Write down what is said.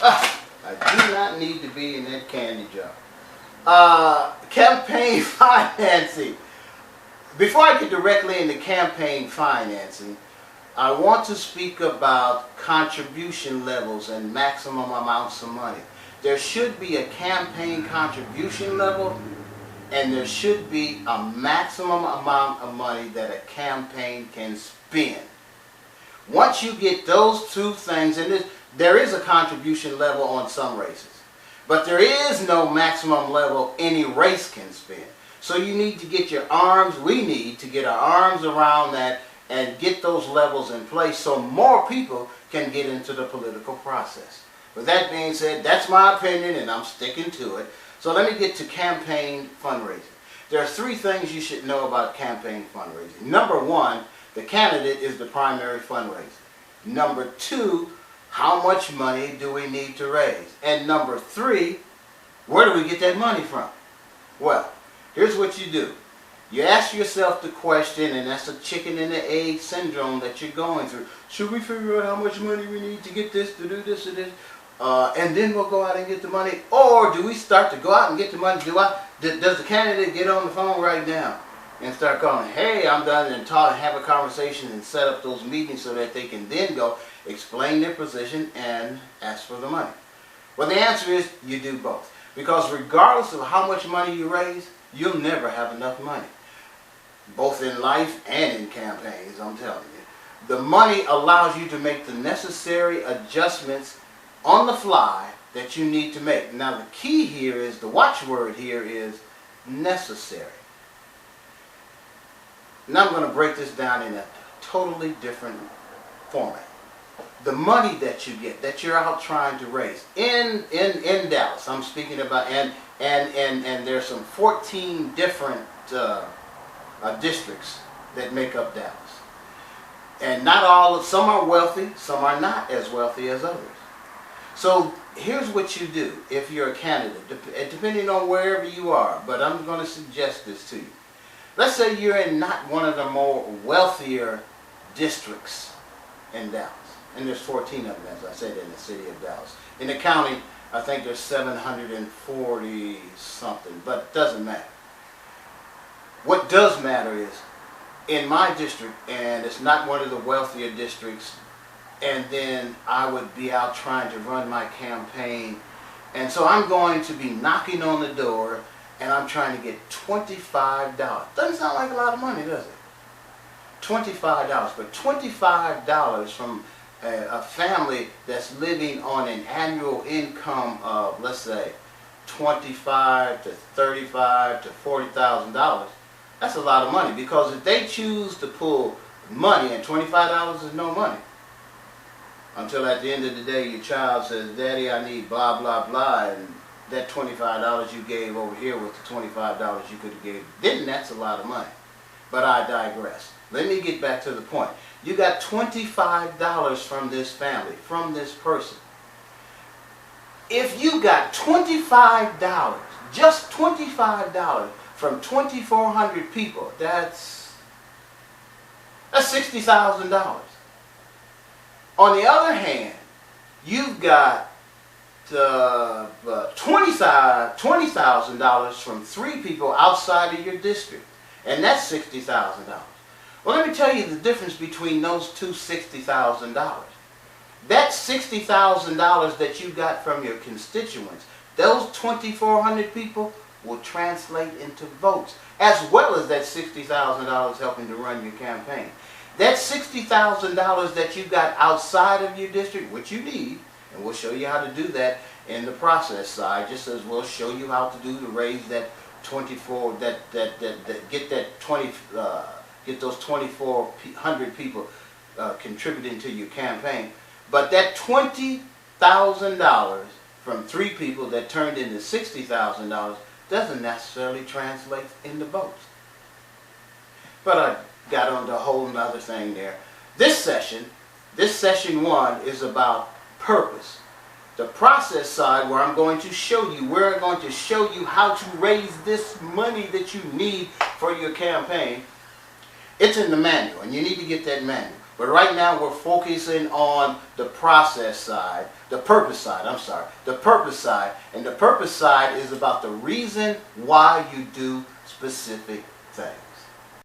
I do not need to be in that candy jar. Campaign financing. Before I get directly into campaign financing, I want to speak about contribution levels and maximum amounts of money. There should be a campaign contribution level, and there should be a maximum amount of money that a campaign can spend. Once you get those two things, and there is a contribution level on some races, but there is no maximum level any race can spend. So you need to get your arms, we need to get our arms around that and get those levels in place so more people can get into the political process. With that being said, that's my opinion and I'm sticking to it. So let me get to campaign fundraising. There are three things you should know about campaign fundraising. Number one, the candidate is the primary fundraiser. Number two, how much money do we need to raise? And number three, where do we get that money from? Well, here's what you do. You ask yourself the question, and that's a chicken and the egg syndrome that you're going through. Should we figure out how much money we need to get this, to do this, or this? And then we'll go out and get the money? Or do we start to go out and get the money? Does the candidate get on the phone right now and start calling, hey, I'm done, and talk, have a conversation and set up those meetings so that they can then go explain their position and ask for the money? Well, the answer is you do both. Because regardless of how much money you raise, you'll never have enough money. Both in life and in campaigns, I'm telling you. The money allows you to make the necessary adjustments on the fly that you need to make. Now the key here is, the watchword here is necessary. Now I'm going to break this down in a totally different format. The money that you get, that you're out trying to raise in Dallas, I'm speaking about, and there's some 14 different districts that make up Dallas. And not all, some are wealthy, some are not as wealthy as others. So here's what you do if you're a candidate, depending on wherever you are, but I'm going to suggest this to you. Let's say you're in not one of the more wealthier districts in Dallas. And there's 14 of them, as I said, in the city of Dallas. In the county, I think there's 740 something, but it doesn't matter. What does matter is, in my district, and it's not one of the wealthier districts, and then I would be out trying to run my campaign, and so I'm going to be knocking on the door, and I'm trying to get $25. Doesn't sound like a lot of money, does it? $25, but $25 from a family that's living on an annual income of, let's say, $25,000 to $35,000 to $40,000. That's a lot of money, because if they choose to pull money, and $25 is no money, until at the end of the day your child says, Daddy, I need blah, blah, blah, and that $25 you gave over here was the $25 you could have gave, then that's a lot of money. But I digress. Let me get back to the point. You got $25 from this family, from this person. If you got $25, just $25 from 2,400 people, that's $60,000. On the other hand, you've got $20,000 from 3 people outside of your district, and that's $60,000. Well, let me tell you the difference between those two $60,000. That $60,000 that you got from your constituents, those 2,400 people will translate into votes, as well as that $60,000 helping to run your campaign. That $60,000 that you got outside of your district, which you need, and we'll show you how to do that in the process side, just as we'll show you how to do to raise that 24, get those 2,400 people contributing to your campaign. But that $20,000 from 3 people that turned into $60,000 doesn't necessarily translate into votes. But I got on to a whole nother thing there. This session 1 is about purpose. The process side, where I'm going to show you, we're going to show you how to raise this money that you need for your campaign. It's in the manual, and you need to get that manual. But right now we're focusing on the process side, the purpose side, I'm sorry, the purpose side. And the purpose side is about the reason why you do specific things.